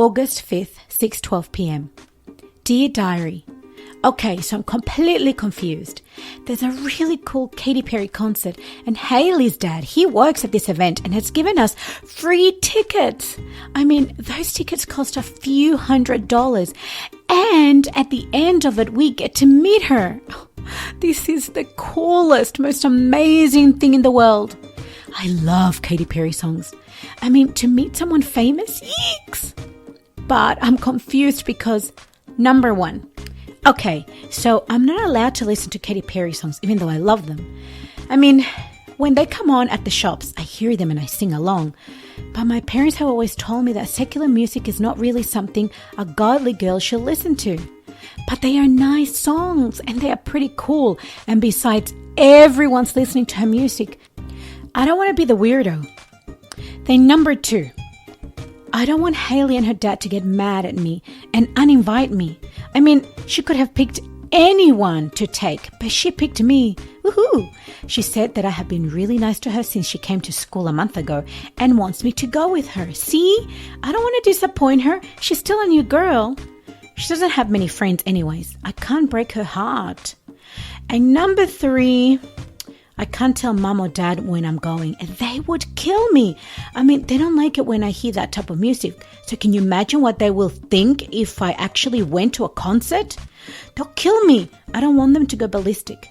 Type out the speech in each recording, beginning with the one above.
August 5th, 6:12 p.m. Dear Diary, okay, so I'm completely confused. There's a really cool Katy Perry concert, and Hailey's dad, he works at this event and has given us free tickets. I mean, those tickets cost a few $100s, and at the end of it, we get to meet her. This is the coolest, most amazing thing in the world. I love Katy Perry songs. I mean, to meet someone famous, yeeks! But I'm confused because, number one, okay, so I'm not allowed to listen to Katy Perry songs, even though I love them. I mean, when they come on at the shops, I hear them and I sing along. But my parents have always told me that secular music is not really something a godly girl should listen to. But they are nice songs and they are pretty cool. And besides, everyone's listening to her music. I don't want to be the weirdo. Then number two, I don't want Hailey and her dad to get mad at me and uninvite me. I mean, she could have picked anyone to take, but she picked me. Woohoo! She said that I have been really nice to her since she came to school a month ago and wants me to go with her. See? I don't want to disappoint her. She's still a new girl. She doesn't have many friends anyways. I can't break her heart. And number three, I can't tell mom or dad when I'm going, and they would kill me. I mean, they don't like it when I hear that type of music. So can you imagine what they will think if I actually went to a concert? They'll kill me. I don't want them to go ballistic.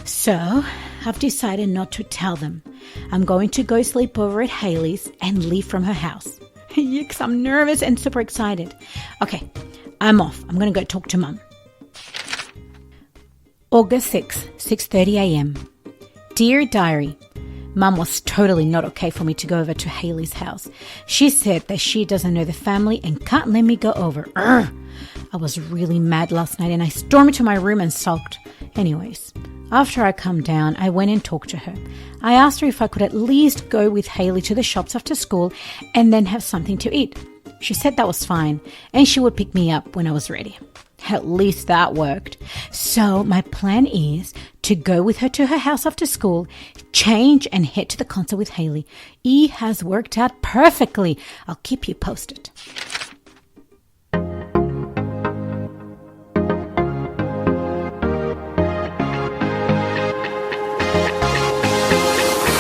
So I've decided not to tell them. I'm going to go sleep over at Hailey's and leave from her house. Yikes, I'm nervous and super excited. Okay, I'm off. I'm going to go talk to mom. August 6th, 6:30 a.m. Dear Diary, Mum was totally not okay for me to go over to Hailey's house. She said that she doesn't know the family and can't let me go over. Urgh! I was really mad last night and I stormed into my room and sulked. Anyways, after I calmed down, I went and talked to her. I asked her if I could at least go with Hailey to the shops after school and then have something to eat. She said that was fine and she would pick me up when I was ready. At least that worked. So my plan is to go with her to her house after school, change and head to the concert with Hailey. It has worked out perfectly. I'll keep you posted.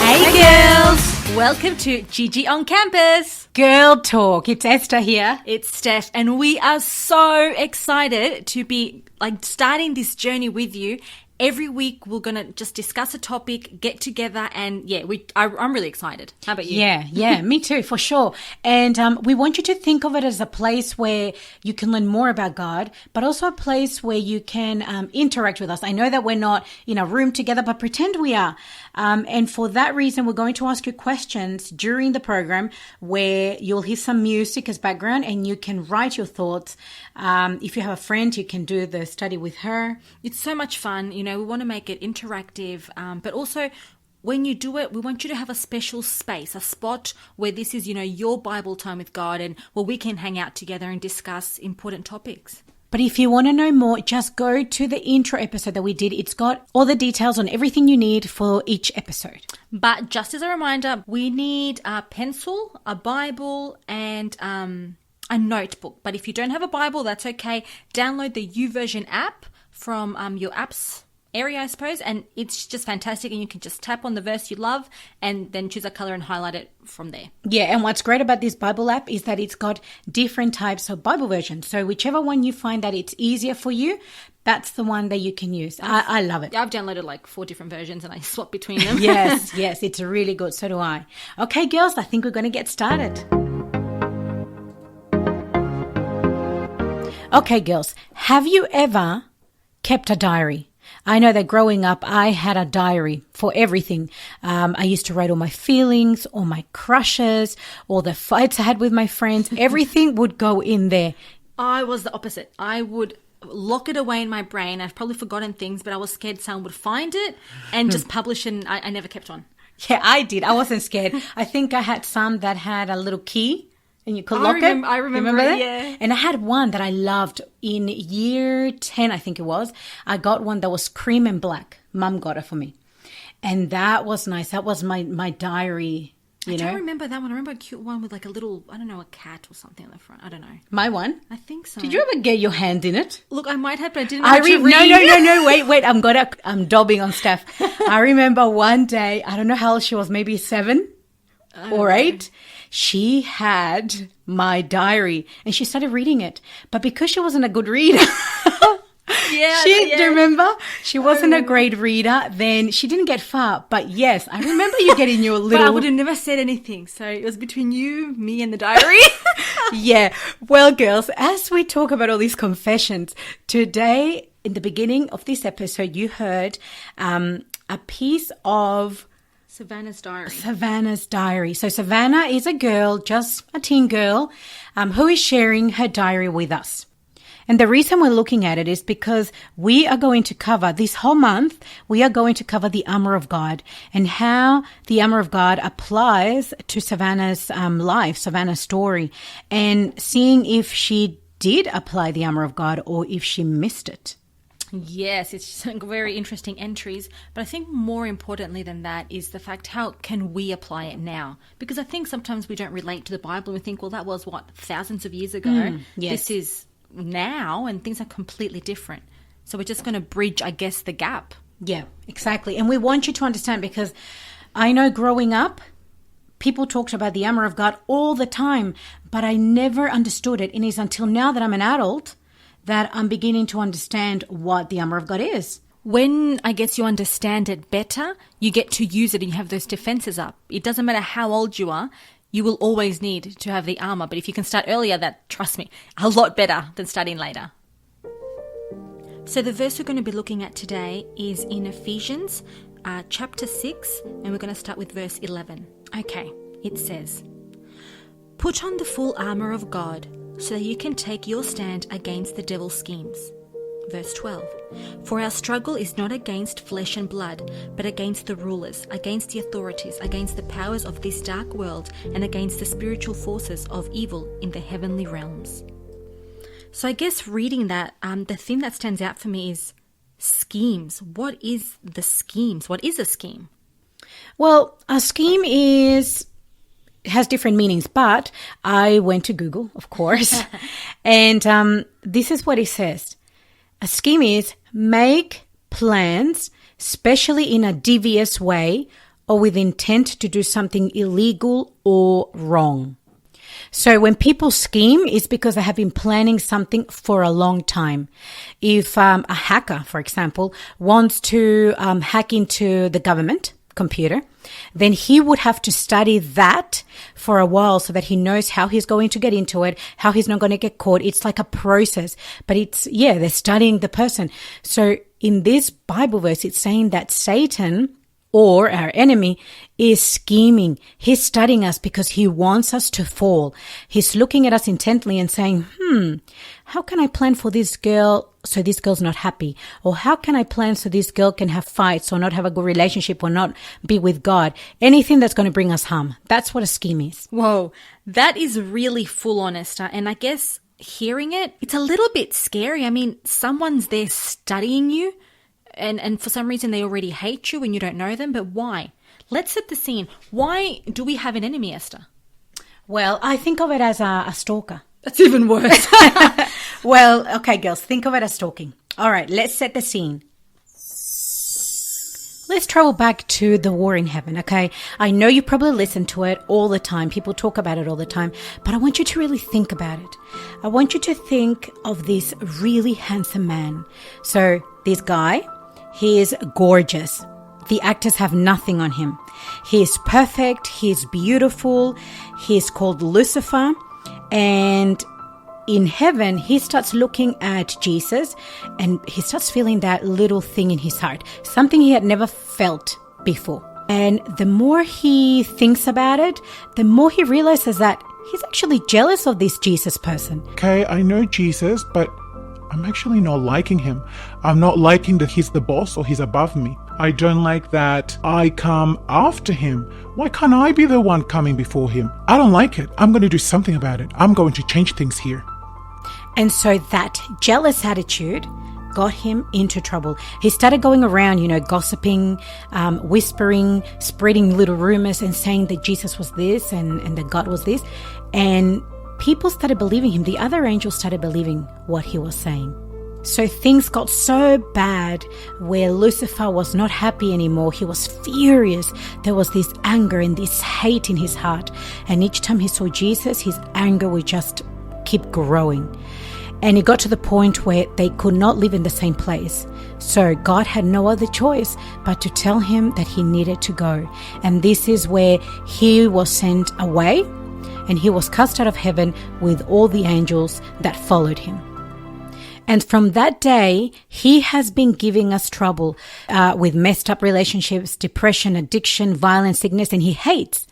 Hey girls! Welcome to GIGI on campus. Girl talk. It's Esther here. It's Steph, and we are so excited to be starting this journey with you. Every week we're going to just discuss a topic, get together, and I'm really excited. How about you? Yeah, me too, for sure. And we want you to think of it as a place where you can learn more about God, but also a place where you can interact with us. I know that we're not in a room together, but pretend we are. And for that reason, we're going to ask you questions during the program where you'll hear some music as background and you can write your thoughts. If you have a friend, you can do the study with her. It's so much fun. We want to make it interactive, but also when you do it, we want you to have a special space, a spot where this is, your Bible time with God and where we can hang out together and discuss important topics. But if you want to know more, just go to the intro episode that we did. It's got all the details on everything you need for each episode. But just as a reminder, we need a pencil, a Bible, and a notebook. But if you don't have a Bible, that's okay. Download the YouVersion app from your apps area, I suppose, and it's just fantastic, and you can just tap on the verse you love and then choose a color and highlight it from there. Yeah, and what's great about this Bible app is that it's got different types of Bible versions. So whichever one you find that it's easier for you, that's the one that you can use. I love it. I've downloaded 4 different versions and I swap between them. Yes, it's really good. So do I. Okay, girls, I think we're going to get started. Okay, girls, have you ever kept a diary? I know that growing up, I had a diary for everything. I used to write all my feelings, all my crushes, all the fights I had with my friends. Everything would go in there. I was the opposite. I would lock it away in my brain. I've probably forgotten things, but I was scared someone would find it and just publish it, and I never kept on. Yeah, I did. I wasn't scared. I think I had some that had a little key. And you could lock it. I remember that? Yeah. And I had one that I loved in year 10, I think it was. I got one that was cream and black. Mum got it for me. And that was nice. That was my diary You I know? don't remember that one. I remember a cute one with like a little, I don't know, a cat or something on the front. I don't know. My one? I think so. Did you ever get your hand in it? Look, I might have, but I didn't know how to read. No. Wait. I'm dobbing on Steph. I remember one day, I don't know how old she was, maybe 7 or 8. She had my diary and she started reading it. But because she wasn't a good reader, do you remember? She wasn't a great reader. Then she didn't get far. But yes, I remember you getting your little... But I would have never said anything. So it was between you, me, and the diary. Yeah. Well, girls, as we talk about all these confessions, today, in the beginning of this episode, you heard a piece of... Savannah's diary. So Savannah is a girl, just a teen girl, who is sharing her diary with us. And the reason we're looking at it is because we are going to cover this whole month, we are going to cover the Armour of God and how the Armour of God applies to Savannah's life, Savannah's story, and seeing if she did apply the Armour of God or if she missed it. Yes, it's some very interesting entries. But I think more importantly than that is the fact, how can we apply it now? Because I think sometimes we don't relate to the Bible and we think, well, that was thousands of years ago. Yes. This is now and things are completely different. So we're just going to bridge, I guess, the gap. Yeah, exactly. And we want you to understand, because I know growing up, people talked about the Armour of God all the time, but I never understood it. And it's until now that I'm an adult that I'm beginning to understand what the Armour of God is. When, I guess, you understand it better, you get to use it and you have those defenses up. It doesn't matter how old you are, you will always need to have the armour. But if you can start earlier, that, trust me, a lot better than starting later. So the verse we're going to be looking at today is in Ephesians chapter 6, and we're going to start with verse 11. Okay, it says, "Put on the full armour of God, so that you can take your stand against the devil's schemes." Verse 12, "For our struggle is not against flesh and blood, but against the rulers, against the authorities, against the powers of this dark world, and against the spiritual forces of evil in the heavenly realms." So I guess reading that, the thing that stands out for me is schemes. What is the schemes? What is a scheme? Well, a scheme has different meanings, but I went to Google, of course, and this is what it says. A scheme is make plans, especially in a devious way or with intent to do something illegal or wrong. So when people scheme, it's because they have been planning something for a long time. If a hacker, for example, wants to hack into the government computer, then he would have to study that for a while so that he knows how he's going to get into it, how he's not going to get caught. It's like a process, but they're studying the person. So in this Bible verse, it's saying that Satan, or our enemy, is scheming. He's studying us because he wants us to fall. He's looking at us intently and saying, how can I plan for this girl so this girl's not happy? Or how can I plan so this girl can have fights or not have a good relationship or not be with God? Anything that's going to bring us harm. That's what a scheme is. Whoa, that is really full on, Esther. And I guess hearing it, it's a little bit scary. I mean, someone's there studying you. And for some reason they already hate you and you don't know them, but why? Let's set the scene. Why do we have an enemy, Esther? Well, I think of it as a stalker. That's even worse. Well, okay, girls, think of it as stalking. All right, let's set the scene. Let's travel back to the war in heaven, okay? I know you probably listen to it all the time. People talk about it all the time, but I want you to really think about it. I want you to think of this really handsome man. So this guy, he is gorgeous. The actors have nothing on him. He is perfect. He is beautiful. He is called Lucifer. And in heaven, he starts looking at Jesus and he starts feeling that little thing in his heart, something he had never felt before. And the more he thinks about it, the more he realizes that he's actually jealous of this Jesus person. Okay, I know Jesus, but I'm actually not liking him. I'm not liking that he's the boss or he's above me. I don't like that I come after him. Why can't I be the one coming before him? I don't like it. I'm going to do something about it. I'm going to change things here. And so that jealous attitude got him into trouble. He started going around, gossiping, whispering, spreading little rumors and saying that Jesus was this and that God was this. And people started believing him. The other angels started believing what he was saying. So things got so bad where Lucifer was not happy anymore. He was furious. There was this anger and this hate in his heart. And each time he saw Jesus, his anger would just keep growing. And it got to the point where they could not live in the same place. So God had no other choice but to tell him that he needed to go. And this is where he was sent away, and he was cast out of heaven with all the angels that followed him. And from that day, he has been giving us trouble with messed up relationships, depression, addiction, violence, sickness, and he hates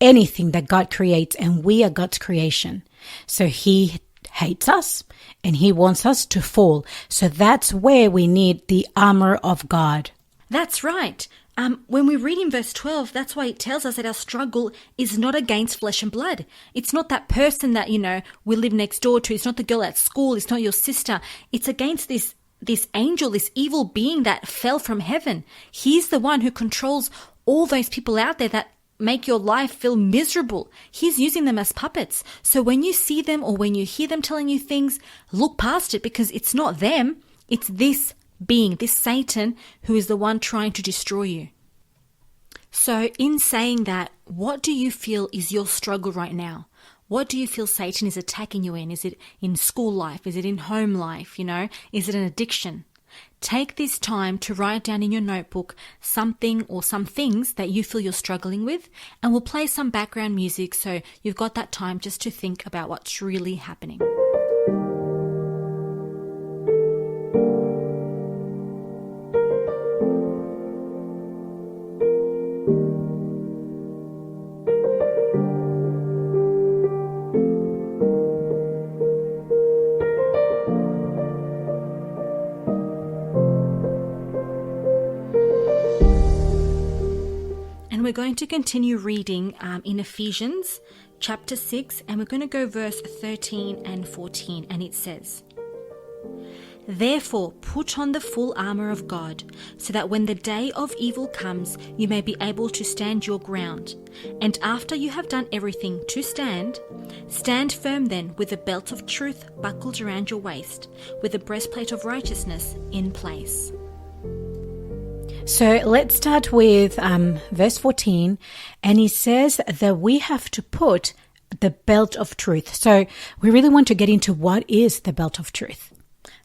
anything that God creates, and we are God's creation. So he hates us and he wants us to fall. So that's where we need the armor of God. That's right. When we read in verse 12, that's why it tells us that our struggle is not against flesh and blood. It's not that person that, we live next door to. It's not the girl at school. It's not your sister. It's against this angel, this evil being that fell from heaven. He's the one who controls all those people out there that make your life feel miserable. He's using them as puppets. So when you see them or when you hear them telling you things, look past it, because it's not them. It's this being, this Satan, who is the one trying to destroy you. So in saying that, what do you feel is your struggle right now? What do you feel Satan is attacking you in? Is it in school life? Is it in home life? Is it an addiction? Take this time to write down in your notebook something or some things that you feel you're struggling with, and we'll play some background music so you've got that time just to think about what's really happening. We're going to continue reading in Ephesians chapter 6, and we're going to go verse 13 and 14, and it says, "Therefore put on the full armour of God, so that when the day of evil comes, you may be able to stand your ground. And after you have done everything to stand, stand firm then with the belt of truth buckled around your waist, with the breastplate of righteousness in place." So let's start with verse 14, and it says that we have to put the belt of truth. So we really want to get into what is the belt of truth.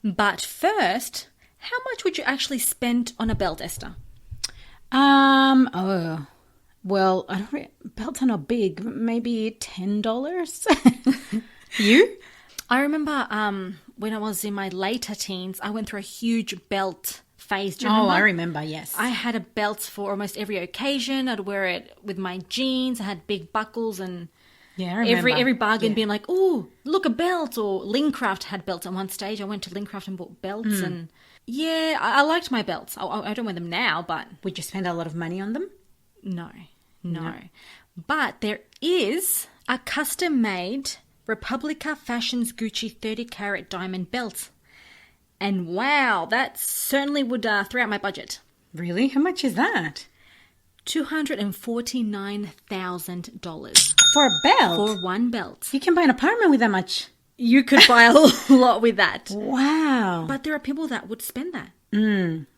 But first, how much would you actually spend on a belt, Esther? Well, belts are not big. Maybe $10. You? I remember when I was in my later teens, I went through a huge belt phase. Do you remember? I remember, yes. I had a belt for almost every occasion. I'd wear it with my jeans. I had big buckles, and yeah, I remember. Every bargain being like, "Oh, look, a belt!" Or Lincraft had belts at one stage. I went to Lincraft and bought belts, and yeah, I liked my belts. I don't wear them now, but would you spend a lot of money on them? No. But there is a custom-made Republica Fashions Gucci 30-carat diamond belt. And wow, that certainly would throw out my budget. Really? How much is that? $249,000. For a belt? For one belt. You can buy an apartment with that much. You could buy a lot with that. Wow. But there are people that would spend that.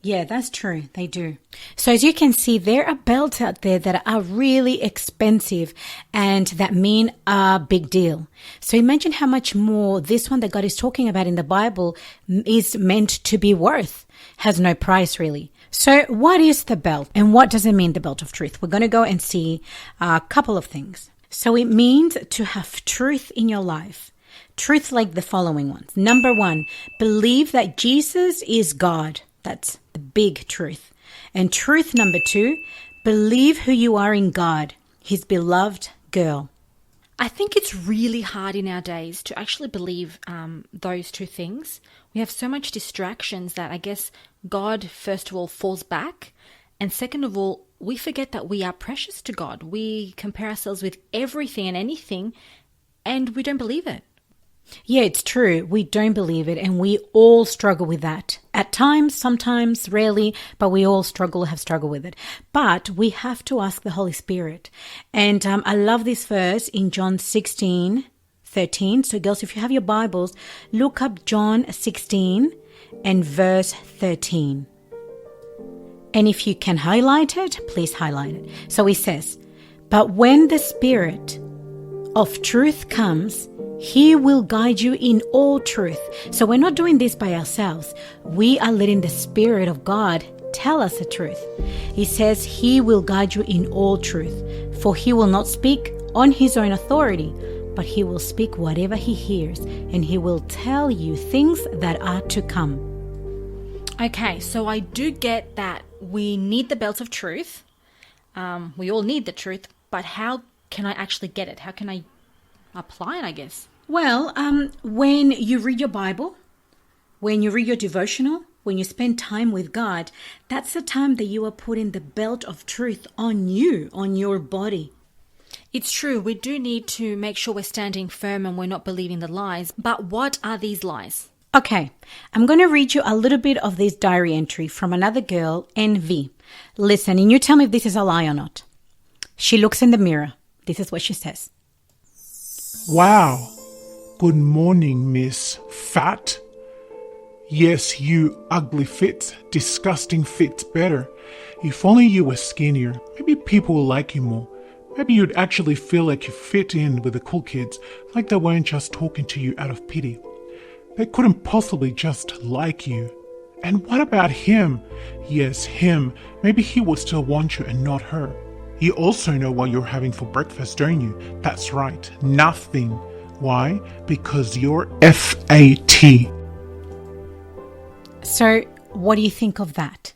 Yeah, that's true. They do. So as you can see, there are belts out there that are really expensive and that mean a big deal. So imagine how much more this one that God is talking about in the Bible is meant to be worth. Has no price really. So what is the belt and what does it mean, the belt of truth? We're going to go and see a couple of things. So it means to have truth in your life. Truth like the following ones. Number 1, believe that Jesus is God. That's the big truth. And truth number 2, believe who you are in God, his beloved girl. I think it's really hard in our days to actually believe those two things. We have so much distractions that I guess God, first of all, falls back. And second of all, we forget that we are precious to God. We compare ourselves with everything and anything, and we don't believe it. Yeah, it's true. We don't believe it, and we all struggle with that. At times, sometimes, rarely, but we all have struggled with it. But we have to ask the Holy Spirit. And I love this verse in John 16:13. So girls, if you have your Bibles, look up John 16 and verse 13. And if you can highlight it, please highlight it. So it says, "But when the Spirit of truth comes, He will guide you in all truth." So we're not doing this by ourselves. We are letting the Spirit of God tell us the truth. He says He will guide you in all truth, for He will not speak on His own authority, but He will speak whatever He hears, and He will tell you things that are to come. Okay, so I do get that we need the belt of truth. We all need the truth, but how can I actually get it? How can I apply it, I guess? Well, when you read your Bible, when you read your devotional, when you spend time with God, that's the time that you are putting the belt of truth on you, on your body. It's true, we do need to make sure we're standing firm and we're not believing the lies. But what are these lies? Okay, I'm going to read you a little bit of this diary entry from another girl, NV. Listen, and you tell me if this is a lie or not. She looks in the mirror. This is what she says. Wow. Good morning, Miss Fat. Yes, you ugly fits, disgusting fits better. If only you were skinnier, maybe people will like you more. Maybe you'd actually feel like you fit in with the cool kids, like they weren't just talking to you out of pity. They couldn't possibly just like you. And what about him? Yes, him. Maybe he would still want you and not her. You also know what you're having for breakfast, don't you? That's right, nothing. Why? Because you're FAT. So, what do you think of that?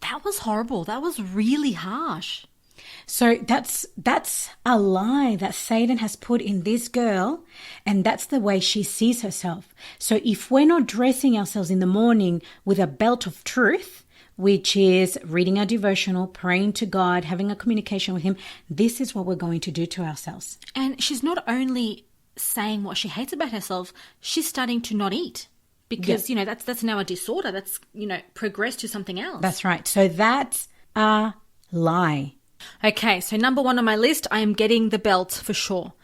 That was horrible. That was really harsh. So that's a lie that Satan has put in this girl, and that's the way she sees herself. So if we're not dressing ourselves in the morning with a belt of truth, which is reading our devotional, praying to God, having a communication with Him, this is what we're going to do to ourselves. And she's not only saying what she hates about herself, she's starting to not eat. Because, that's now a disorder. That's, progressed to something else. That's right. So that's a lie. Okay, so number 1 on my list, I am getting the belt for sure.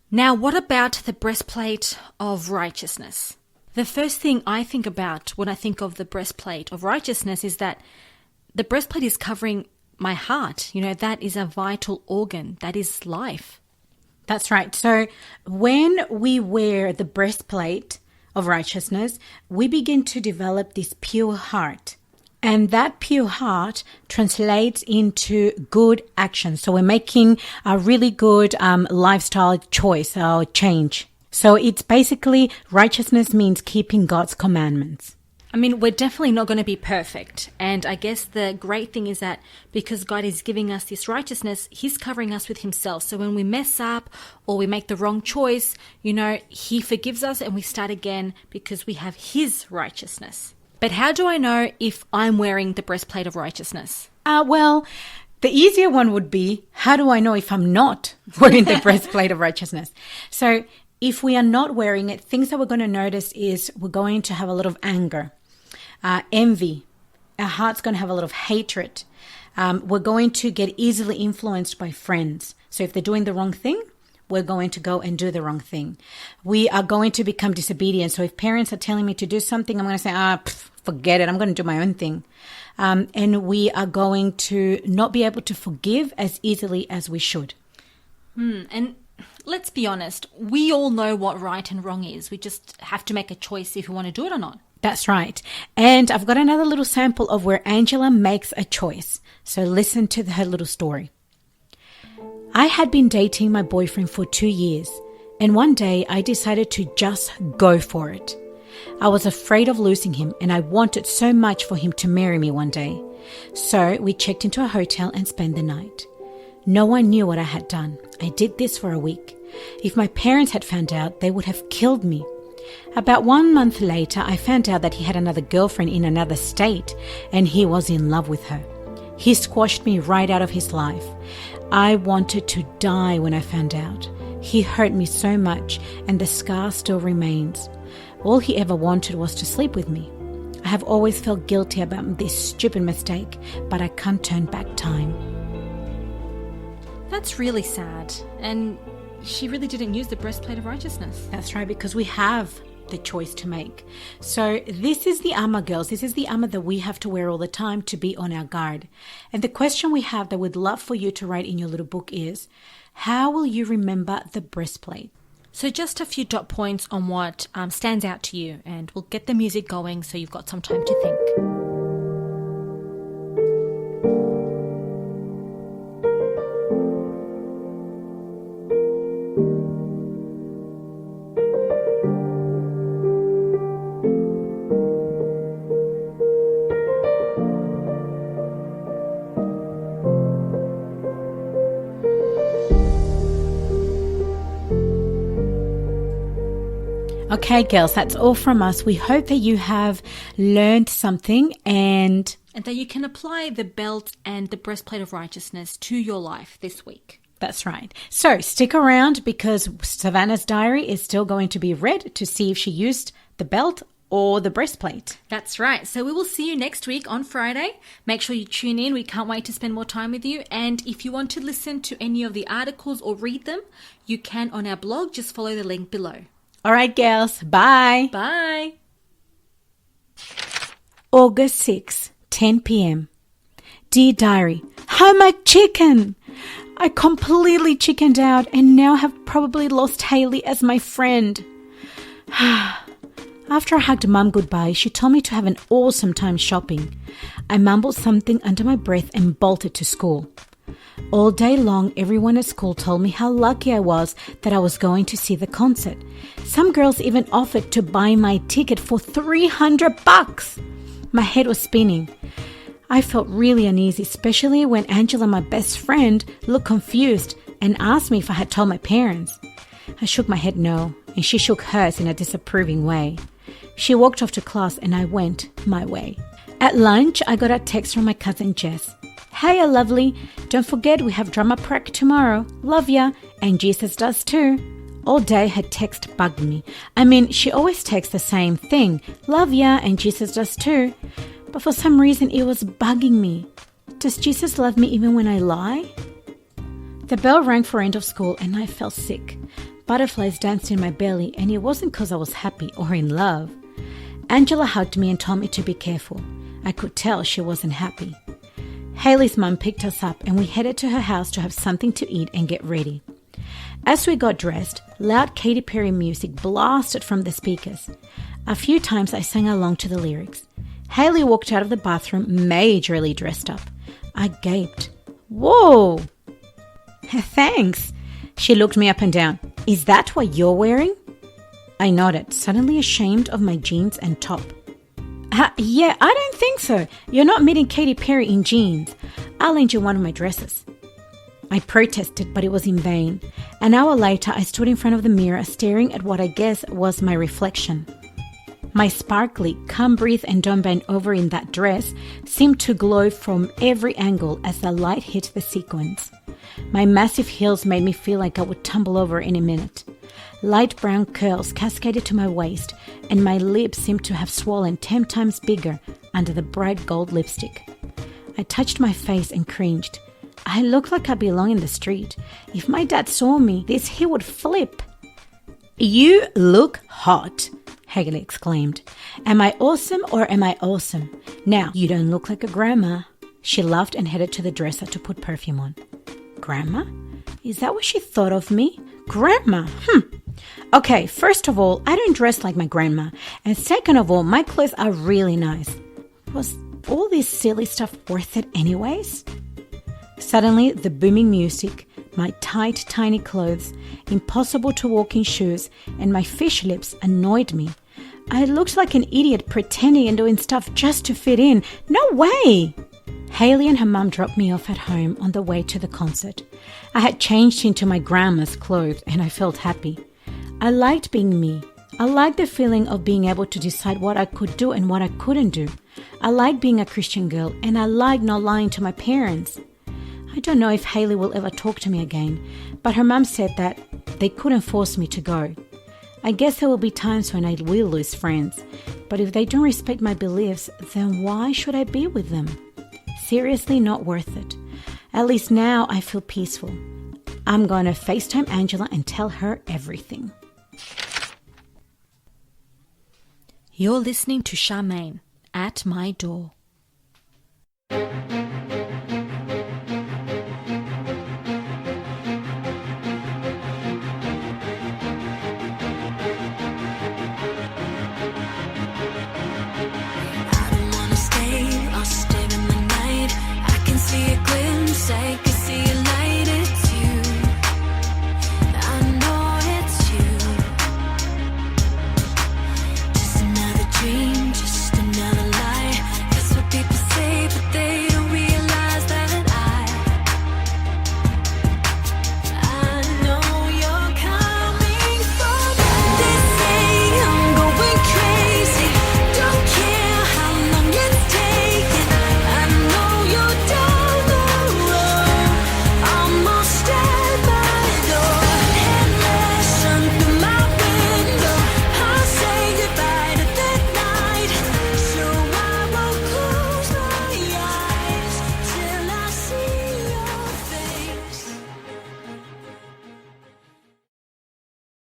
Now, what about the breastplate of righteousness? The first thing I think about when I think of the breastplate of righteousness is that the breastplate is covering my heart. That is a vital organ. That is life. That's right. So when we wear the breastplate of righteousness, we begin to develop this pure heart. And that pure heart translates into good action. So we're making a really good lifestyle choice or change. So it's basically righteousness means keeping God's commandments. I mean, we're definitely not going to be perfect. And I guess the great thing is that because God is giving us this righteousness, He's covering us with Himself. So when we mess up or we make the wrong choice, He forgives us and we start again because we have His righteousness. But how do I know if I'm wearing the breastplate of righteousness? Well, the easier one would be, how do I know if I'm not wearing the breastplate of righteousness? So if we are not wearing it, things that we're going to notice is we're going to have a lot of anger, envy. Our heart's going to have a lot of hatred. We're going to get easily influenced by friends. So if they're doing the wrong thing, we're going to go and do the wrong thing. We are going to become disobedient. So if parents are telling me to do something, I'm going to say, forget it. I'm going to do my own thing. And we are going to not be able to forgive as easily as we should. And let's be honest, we all know what right and wrong is. We just have to make a choice if we want to do it or not. That's right. And I've got another little sample of where Angela makes a choice. So listen to her little story. I had been dating my boyfriend for 2 years, and one day I decided to just go for it. I was afraid of losing him, and I wanted so much for him to marry me one day. So we checked into a hotel and spent the night. No one knew what I had done. I did this for a week. If my parents had found out, they would have killed me. About 1 month later, I found out that he had another girlfriend in another state, and he was in love with her. He squashed me right out of his life. I wanted to die when I found out. He hurt me so much, and the scar still remains. All he ever wanted was to sleep with me. I I have always felt guilty about this stupid mistake, but I can't turn back time. That's really sad. And she really didn't use the breastplate of righteousness. That's right, because we have the choice to make. So this is the armor, girls. This is the armor that we have to wear all the time to be on our guard. And the question we have that we'd love for you to write in your little book is, how will you remember the breastplate? So just a few dot points on what stands out to you, and we'll get the music going so you've got some time to think. Okay, girls, that's all from us. We hope that you have learned something and that you can apply the belt and the breastplate of righteousness to your life this week. That's right. So stick around because Savannah's diary is still going to be read to see if she used the belt or the breastplate. That's right. So we will see you next week on Friday. Make sure you tune in. We can't wait to spend more time with you. And if you want to listen to any of the articles or read them, you can on our blog. Just follow the link below. All right, girls. Bye. Bye. August 6, 10 p.m. Dear Diary, how my chicken? I completely chickened out and now have probably lost Hayley as my friend. After I hugged Mum goodbye, she told me to have an awesome time shopping. I mumbled something under my breath and bolted to school. All day long, everyone at school told me how lucky I was that I was going to see the concert. Some girls even offered to buy my ticket for $300. My head was spinning. I felt really uneasy, especially when Angela, my best friend, looked confused and asked me if I had told my parents. I shook my head no, and she shook hers in a disapproving way. She walked off to class and I went my way. At lunch, I got a text from my cousin Jess. Hey, lovely. Don't forget we have drama prac tomorrow. Love ya. And Jesus does too. All day her text bugged me. I mean, she always texts the same thing. Love ya and Jesus does too. But for some reason it was bugging me. Does Jesus love me even when I lie? The bell rang for end of school and I felt sick. Butterflies danced in my belly and it wasn't because I was happy or in love. Angela hugged me and told me to be careful. I could tell she wasn't happy. Hayley's mum picked us up and we headed to her house to have something to eat and get ready. As we got dressed, loud Katy Perry music blasted from the speakers. A few times I sang along to the lyrics. Hayley walked out of the bathroom majorly dressed up. I gaped. Whoa! Thanks. She looked me up and down. Is that what you're wearing? I nodded, suddenly ashamed of my jeans and top. Yeah, I don't think so. You're not meeting Katy Perry in jeans. I'll lend you one of my dresses. I protested, but it was in vain. An hour later, I stood in front of the mirror staring at what I guess was my reflection. My sparkly, come breathe and don't bend over in that dress seemed to glow from every angle as the light hit the sequins. My massive heels made me feel like I would tumble over in a minute. Light brown curls cascaded to my waist, and my lips seemed to have swollen 10 times bigger under the bright gold lipstick. I touched my face and cringed. I looked like I belonged in the street. If my dad saw me, he would flip. You look hot, Hayley exclaimed. Am I awesome or am I awesome? Now, you don't look like a grandma. She laughed and headed to the dresser to put perfume on. Grandma? Is that what she thought of me? Grandma? Okay, first of all, I don't dress like my grandma. And second of all, my clothes are really nice. Was all this silly stuff worth it anyways? Suddenly, the booming music, my tight, tiny clothes, impossible to walk in shoes, and my fish lips annoyed me. I looked like an idiot pretending and doing stuff just to fit in. No way! Hayley and her mum dropped me off at home on the way to the concert. I had changed into my grandma's clothes and I felt happy. I liked being me. I liked the feeling of being able to decide what I could do and what I couldn't do. I liked being a Christian girl and I liked not lying to my parents. I don't know if Hayley will ever talk to me again, but her mum said that they couldn't force me to go. I guess there will be times when I will lose friends, but if they don't respect my beliefs, then why should I be with them? Seriously, not worth it. At least now I feel peaceful. I'm going to FaceTime Angela and tell her everything. You're listening to Charmaine at my door.